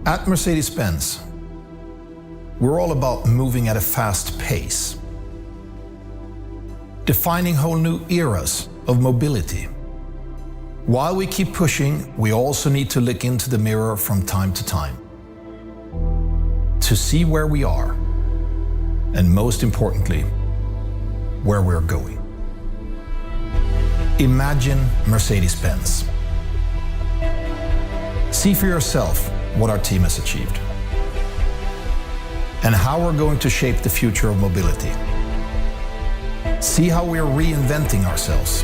At Mercedes-Benz, we're all about moving at a fast pace, defining whole new eras of mobility. While we keep pushing, we also need to look into the mirror from time to time to see where we are, and most importantly, where we're going. Imagine Mercedes-Benz. See for yourself what our team has achieved and how we're going to shape the future of mobility. See how we're reinventing ourselves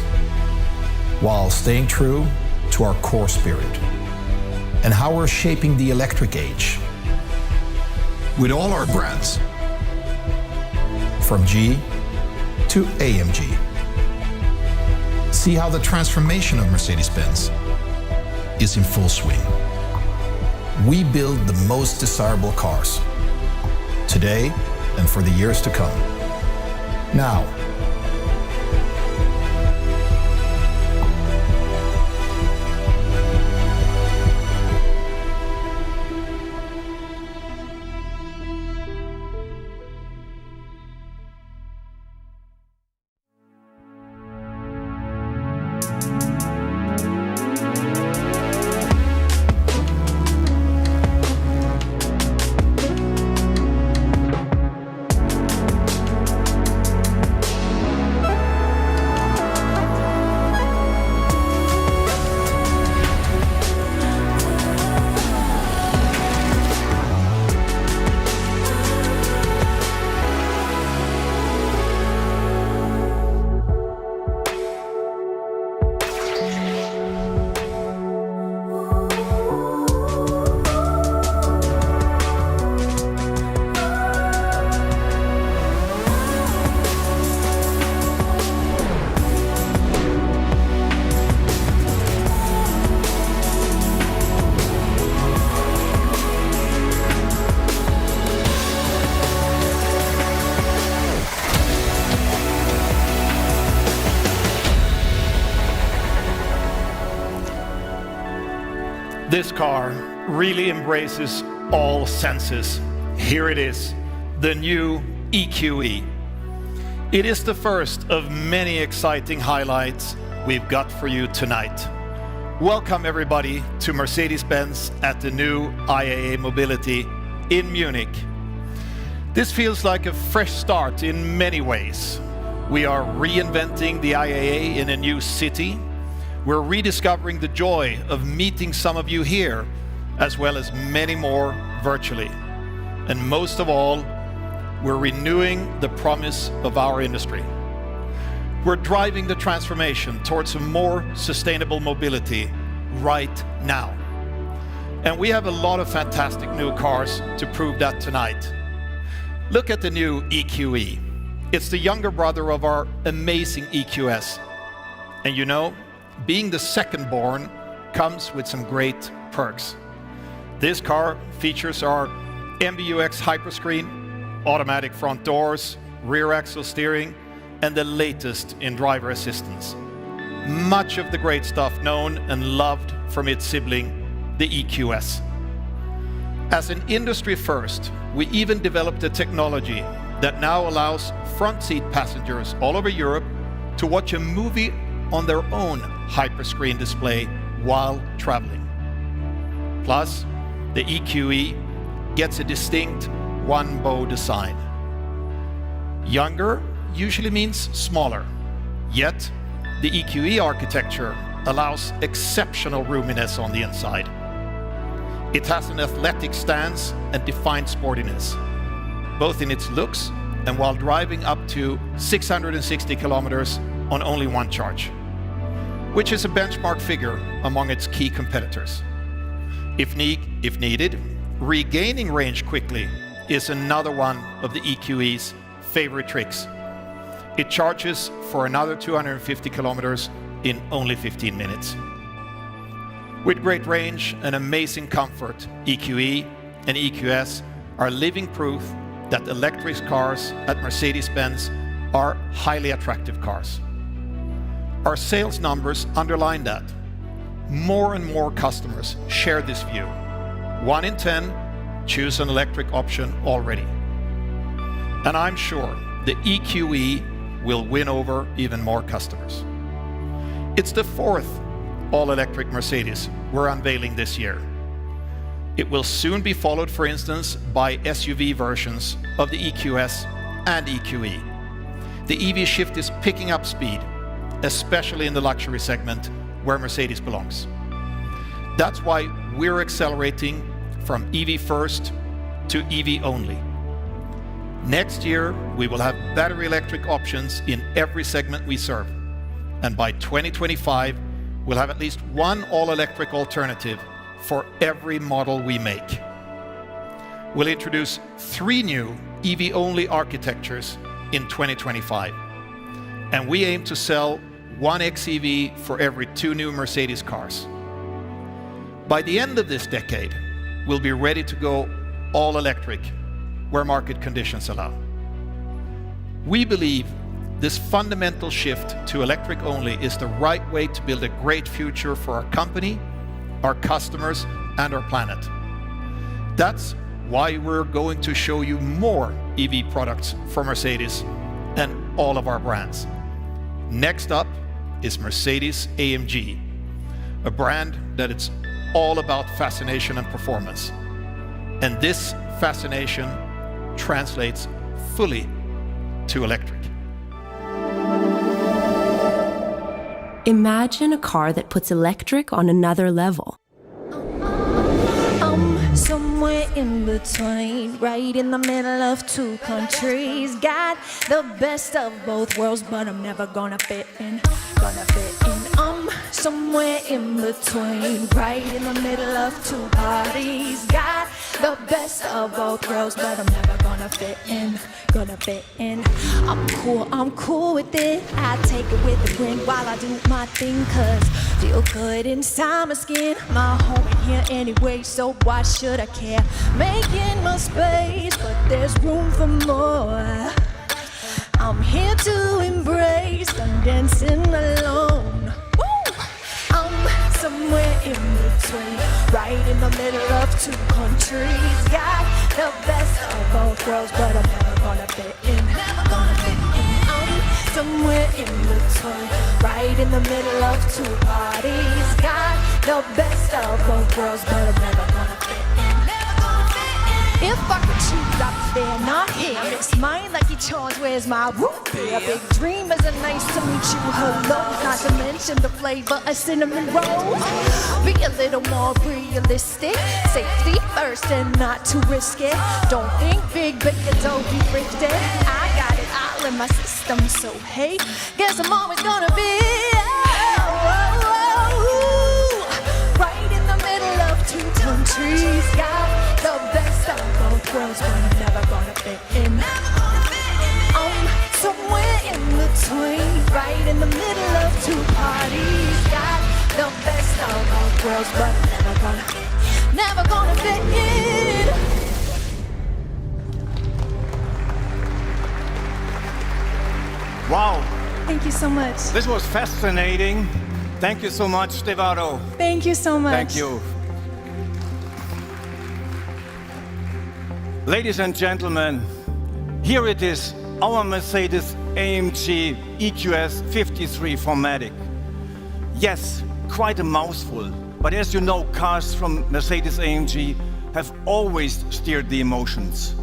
while staying true to our core spirit, and how we're shaping the electric age with all our brands, from G to AMG. See how the transformation of Mercedes-Benz is in full swing. We build the most desirable cars, today and for the years to come. Now, this car really embraces all senses. Here it is, the new EQE. It is the first of many exciting highlights we've got for you tonight. Welcome everybody to Mercedes-Benz at the new IAA Mobility in Munich. This feels like a fresh start in many ways. We are reinventing the IAA in a new city. We're rediscovering the joy of meeting some of you here, as well as many more virtually. And most of all, we're renewing the promise of our industry. We're driving the transformation towards a more sustainable mobility right now. And we have a lot of fantastic new cars to prove that tonight. Look at the new EQE. It's the younger brother of our amazing EQS. And you know, being the second born comes with some great perks. This car features our MBUX Hyperscreen, automatic front doors, rear axle steering, and the latest in driver assistance. Much of the great stuff known and loved from its sibling, the EQS. As an industry first, we even developed a technology that now allows front seat passengers all over Europe to watch a movie on their own hyperscreen display while traveling. Plus, the EQE gets a distinct one-bow design. Younger usually means smaller, yet the EQE architecture allows exceptional roominess on the inside. It has an athletic stance and defined sportiness, both in its looks and while driving up to 660 kilometers on only one charge, which is a benchmark figure among its key competitors. If needed, regaining range quickly is another one of the EQE's favorite tricks. It charges for another 250 kilometers in only 15 minutes. With great range and amazing comfort, EQE and EQS are living proof that electric cars at Mercedes-Benz are highly attractive cars. Our sales numbers underline that. More and more customers share this view, 1 in 10 choose an electric option already. And I'm sure the EQE will win over even more customers. It's the 4th all-electric Mercedes we're unveiling this year. It will soon be followed, for instance, by SUV versions of the EQS and EQE. The EV shift is picking up speed, especially in the luxury segment where Mercedes belongs. That's why we're accelerating from EV first to EV only. Next year, we will have battery electric options in every segment we serve. And by 2025, we'll have at least one all-electric alternative for every model we make. We'll introduce 3 new EV-only architectures in 2025. And we aim to sell 1 xEV for every 2 new Mercedes cars. By the end of this decade, we'll be ready to go all electric where market conditions allow. We believe this fundamental shift to electric only is the right way to build a great future for our company, our customers, and our planet. That's why we're going to show you more EV products from Mercedes and all of our brands. Next up is Mercedes-AMG, a brand that it's all about fascination and performance. And this fascination translates fully to electric. Imagine a car that puts electric on another level. Somewhere in between, right in the middle of 2 countries. Got the best of both worlds, but I'm never gonna fit in. Somewhere in between, right in the middle of 2 parties. Got the best of both worlds, but I'm never gonna fit in. I'm cool with it. I take it with a grin while I do my thing, cause feel good inside my skin. My home in here anyway, so why should I care? Making my space, but there's room for more. I'm here to embrace, I'm dancing alone. Woo! I'm somewhere in between, right in the middle of 2 countries. Got the best of both worlds, but I'm never gonna fit in. I'm somewhere in between, right in the middle of 2 parties. Got the best of both worlds, but I'm never gonna fit in. If I could choose, I'd be there, not here. It's mine like you chose, where's my root beer? Big dreamers are nice to meet you, hello. Not to mention the flavor of cinnamon rolls. Be a little more realistic. Safety first and not too risky. Don't think big, but you don't be thrifty. I got it all in my system, so hey, guess I'm always gonna be right in the middle of 2 countries. Got the best of both worlds, but I'm never gonna fit in. I'm somewhere in between, right in the middle of 2 parties. Got the best of both worlds, but I'm never gonna fit in. Wow. Thank you so much. This was fascinating. Thank you so much, Stevado. Thank you so much. Thank you. Ladies and gentlemen, here it is, our Mercedes-AMG EQS 53 4MATIC. Yes, quite a mouthful, but as you know, cars from Mercedes-AMG have always steered the emotions.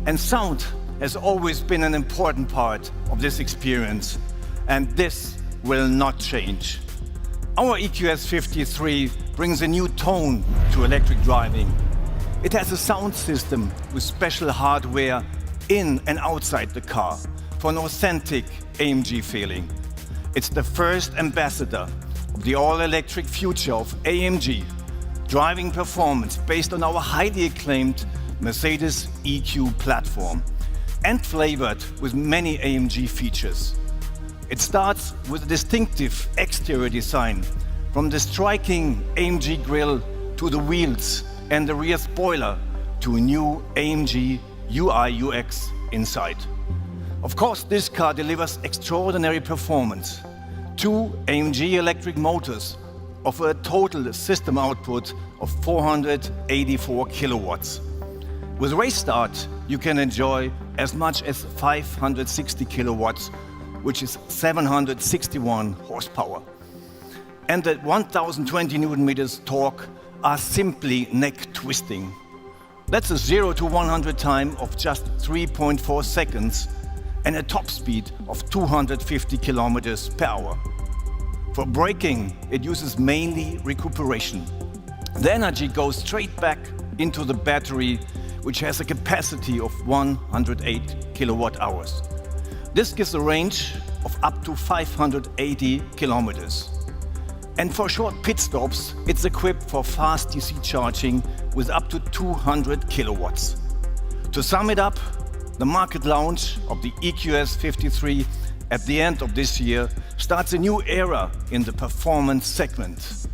And sound has always been an important part of this experience, and this will not change. Our EQS 53 brings a new tone to electric driving. It has a sound system with special hardware in and outside the car for an authentic AMG feeling. It's the first ambassador of the all-electric future of AMG, driving performance based on our highly acclaimed Mercedes EQ platform and flavored with many AMG features. It starts with a distinctive exterior design, from the striking AMG grille to the wheels and the rear spoiler to a new AMG UI UX inside. Of course, this car delivers extraordinary performance. 2 AMG electric motors offer a total system output of 484 kilowatts. With race start, you can enjoy as much as 560 kilowatts, which is 761 horsepower. And the 1020 Newton meters torque are simply neck-twisting. That's a 0 to 100 time of just 3.4 seconds and a top speed of 250 kilometers per hour. For braking, it uses mainly recuperation. The energy goes straight back into the battery, which has a capacity of 108 kilowatt hours. This gives a range of up to 580 kilometers. And for short pit stops, it's equipped for fast DC charging with up to 200 kilowatts. To sum it up, the market launch of the EQS 53 at the end of this year starts a new era in the performance segment.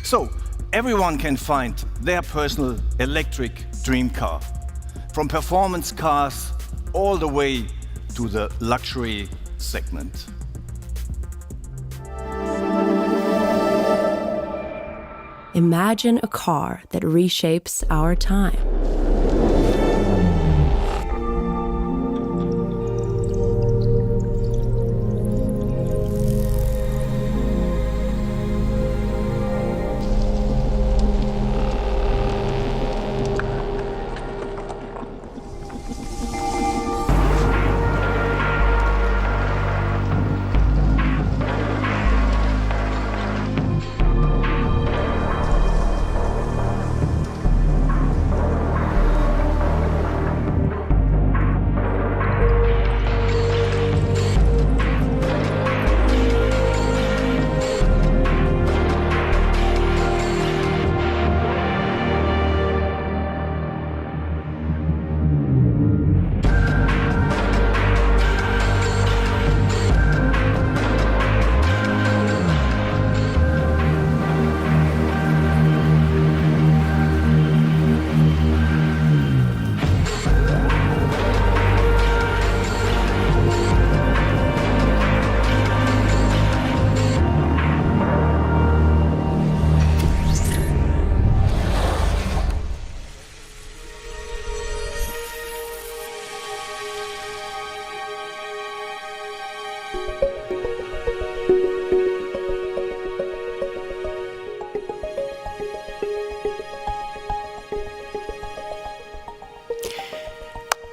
So everyone can find their personal electric dream car, from performance cars all the way to the luxury segment. Imagine a car that reshapes our time.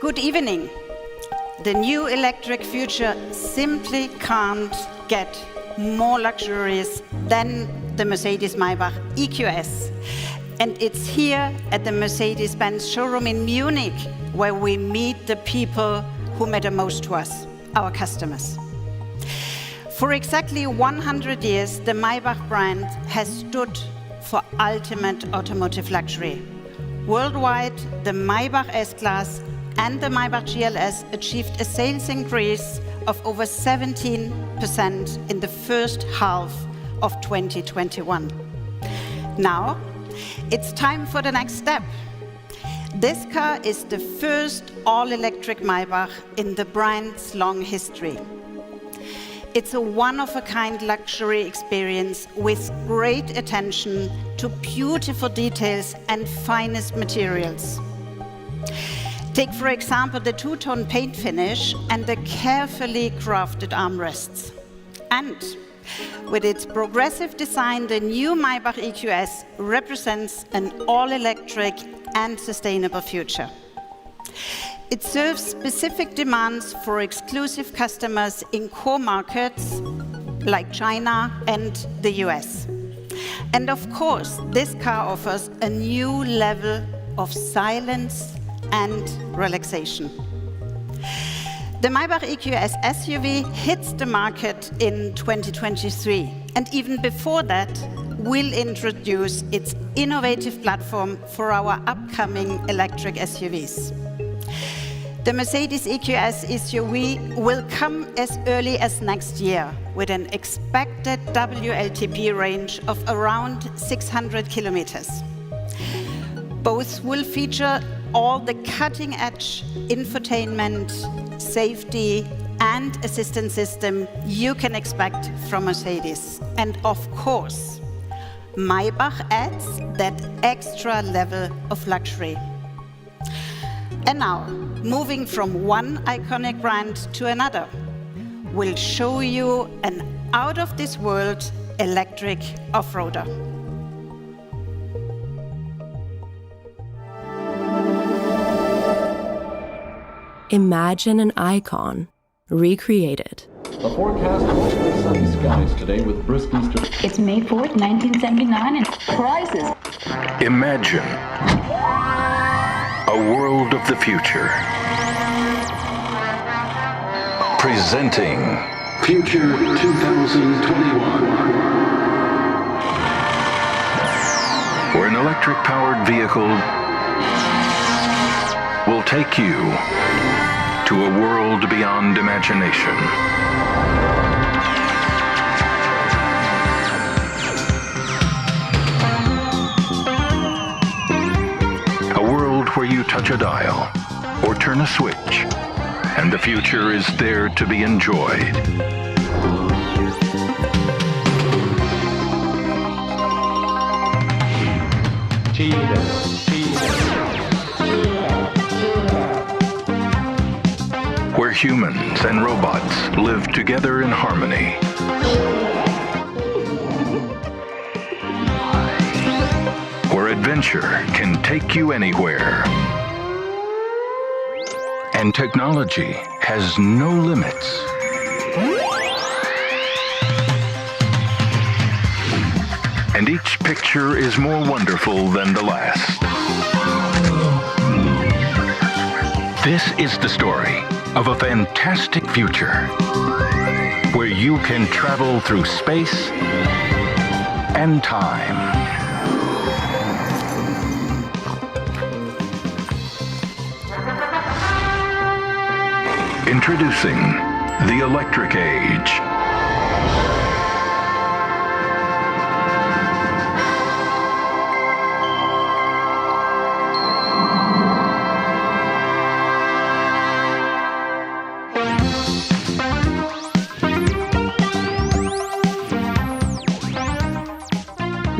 Good evening. The new electric future simply can't get more luxurious than the Mercedes-Maybach EQS. And it's here at the Mercedes-Benz showroom in Munich where we meet the people who matter most to us, our customers. For exactly 100 years, the Maybach brand has stood for ultimate automotive luxury. Worldwide, the Maybach S-Class and the Maybach GLS achieved a sales increase of over 17% in the first half of 2021. Now, it's time for the next step. This car is the first all-electric Maybach in the brand's long history. It's a one-of-a-kind luxury experience with great attention to beautiful details and finest materials. Take, for example, the two-tone paint finish and the carefully crafted armrests. And with its progressive design, the new Maybach EQS represents an all-electric and sustainable future. It serves specific demands for exclusive customers in core markets like China and the US. And of course, this car offers a new level of silence and relaxation. The Maybach EQS SUV hits the market in 2023, and even before that, will introduce its innovative platform for our upcoming electric SUVs. The Mercedes EQS SUV will come as early as next year with an expected WLTP range of around 600 kilometers. Both will feature all the cutting-edge infotainment, safety, and assistance system you can expect from Mercedes. And of course, Maybach adds that extra level of luxury. And now, moving from one iconic brand to another, we'll show you an out-of-this-world electric off-roader. Imagine an icon recreated. A forecast of mostly sunny skies today with brisk eastern. It's May 4th, 1979, and prizes. Imagine a world of the future. Presenting Future 2021. where an electric-powered vehicle will take you to a world beyond imagination. A world where you touch a dial or turn a switch, and the future is there to be enjoyed. Where humans and robots live together in harmony. Where adventure can take you anywhere. And technology has no limits. And each picture is more wonderful than the last. This is the story of a fantastic future where you can travel through space and time. Introducing the electric age.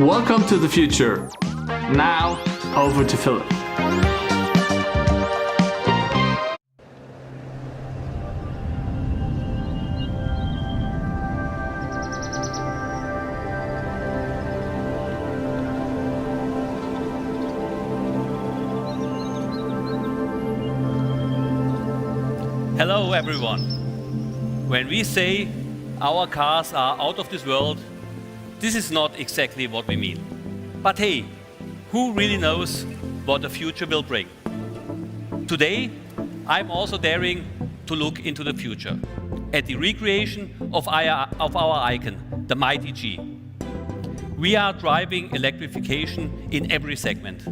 Welcome to the future. Now, over to Philip. Hello everyone. When we say our cars are out of this world, this is not exactly what we mean. But hey, who really knows what the future will bring? Today, I'm also daring to look into the future at the recreation of our icon, the mighty G. We are driving electrification in every segment.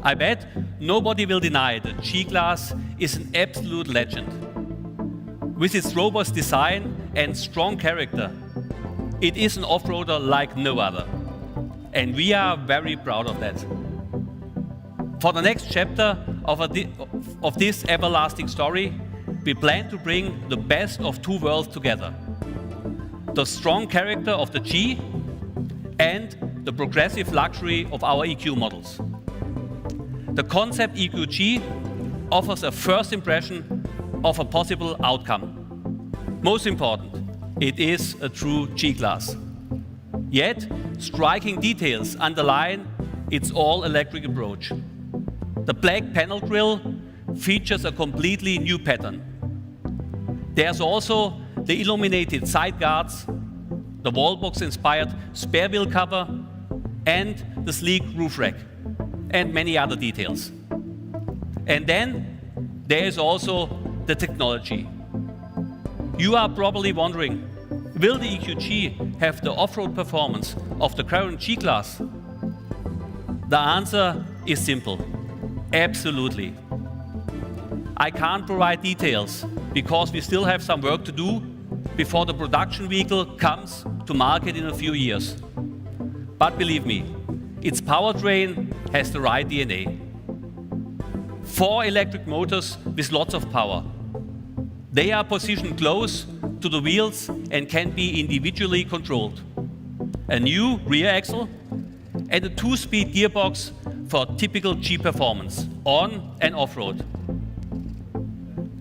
I bet nobody will deny that G-Class is an absolute legend. With its robust design and strong character, it is an off-roader like no other. And we are very proud of that. For the next chapter of this everlasting story, we plan to bring the best of two worlds together. The strong character of the G and the progressive luxury of our EQ models. The concept EQG offers a first impression of a possible outcome. Most important, it is a true G-Class. Yet, striking details underline its all-electric approach. The black panel grille features a completely new pattern. There's also the illuminated side guards, the wallbox-inspired spare wheel cover, and the sleek roof rack, and many other details. And then there is also the technology. You are probably wondering, will the EQG have the off-road performance of the current G-Class? The answer is simple. Absolutely. I can't provide details because we still have some work to do before the production vehicle comes to market in a few years. But believe me, its powertrain has the right DNA. 4 electric motors with lots of power. They are positioned close to the wheels and can be individually controlled. a new rear axle, and a 2-speed gearbox for typical G performance, on and off-road.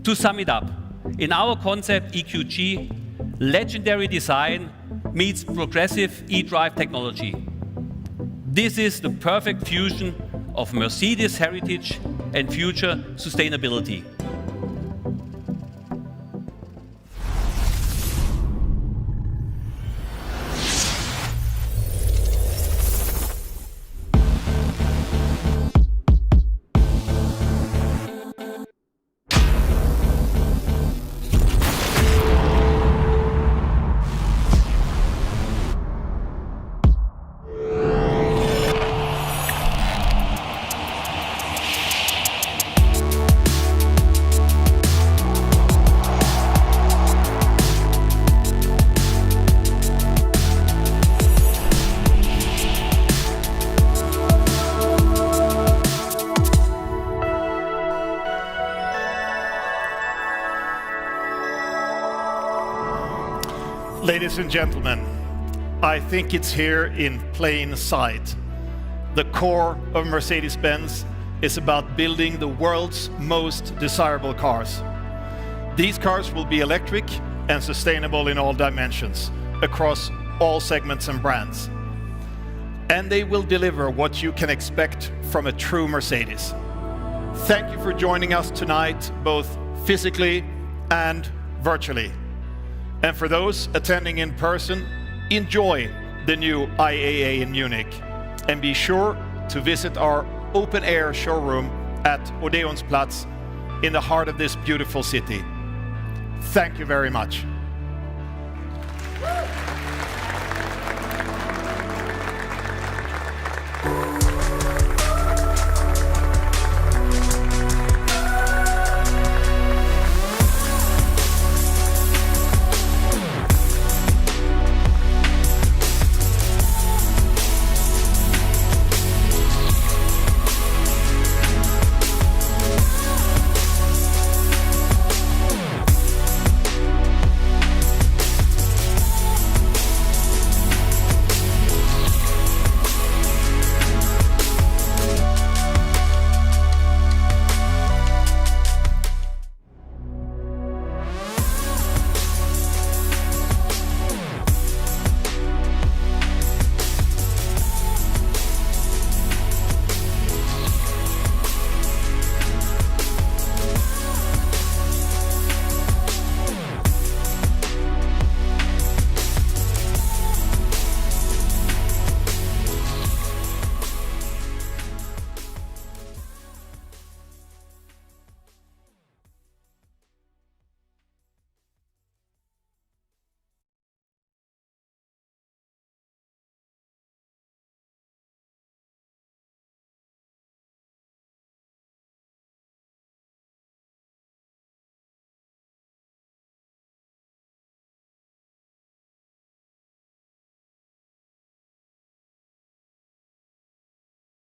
To sum it up, in our concept EQG, legendary design meets progressive e-drive technology. This is the perfect fusion of Mercedes heritage and future sustainability. Ladies and gentlemen, I think it's here in plain sight. The core of Mercedes-Benz is about building the world's most desirable cars. These cars will be electric and sustainable in all dimensions, across all segments and brands. And they will deliver what you can expect from a true Mercedes. Thank you for joining us tonight, both physically and virtually. And for those attending in person, enjoy the new IAA in Munich. And be sure to visit our open-air showroom at Odeonsplatz in the heart of this beautiful city. Thank you very much.